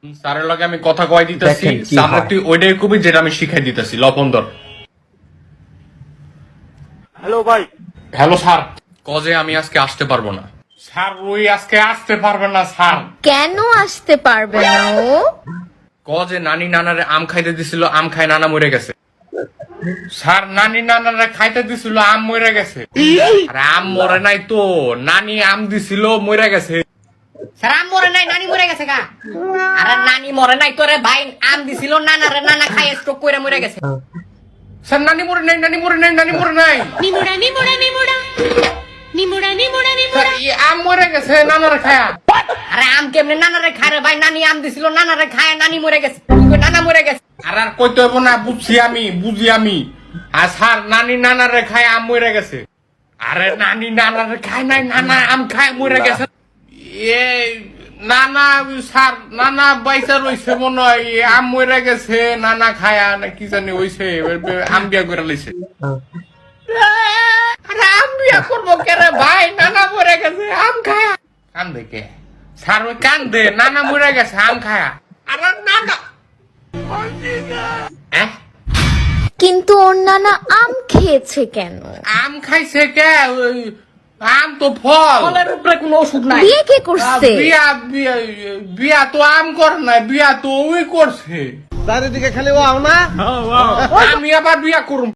স্যারের লগে আমি কথা কয় দিতেছি, স্যার তুই ওইটাই কবি যেটা আমি শিখাই দিতেছি। লপন্দর হ্যালো ভাই। হ্যালো স্যার, কজে আমি আজকে আসতে পারবো না স্যার। ওই আজকে আসতে পারবে না স্যার। কেন আসতে পারবে না ও? কজে নানি নানারে আম খাইতে দিছিল, আম খাই নানা মরে গেছে। স্যার নানি নানারে খাইতে দিছিল, আম মরে গেছে। আরে আম মরে নাই তো, নানি আম দিছিল মরে গেছে। স্যার আম মরে নাই, নানি মরে গেছে গা। আরে নানি মরে নাই তোরে ভাই, আম দিছিল নানারে, নানা খাই স্ট্রোক করে মরে গেছে। স্যার নানি মরে নাই, নানি মরে নাই, নানি মরে নাই। নিমুড়া নিমুড়া নিমুড়া নিমুড়া নিমুড়া স্যার নিমুড়া। এই আম মরে গেছে নানারে খায়া। আরে আম কেমনে নানারে খায় রে ভাই? নানি আম দিছিল, নানারে খায়, নানি মরে গেছে। নানা মরে গেছে। আর আর কইতে হইব না, বুঝছি আমি, বুঝি আমি। আর স্যার নানি নানারে খায় আম মরে গেছে। আরে নানি নানারে খায় নাই, নানা আম খায় মরে গেছে। এই নানা স্যার, নানা বাইসা রইছে মনে হয়, আম মরে গেছে, নানা খায়া না কি জানি হইছে, আম বিয়া করে লইছে। আরে আম বিয়া করবো কেরে ভাই? নানা মরে গেছে, আম খায়া। কান্দে কে স্যার? ওই কান্দে, নানা মরে গেছে আম খায়া। আরে নানা কিন্তু ওর নানা আম খেয়েছে কেন? আম খাইছে কে? ওই আম তো ফল। ফলের উপরে কোনো ওষুধ নাই। বিয়ে কে করছে? বিয়া বিয়া বিয়া তো আম করে না, বিয়া তো ওই করছে। চারিদিকে খালি ও না। আমি আবার বিয়া করুম।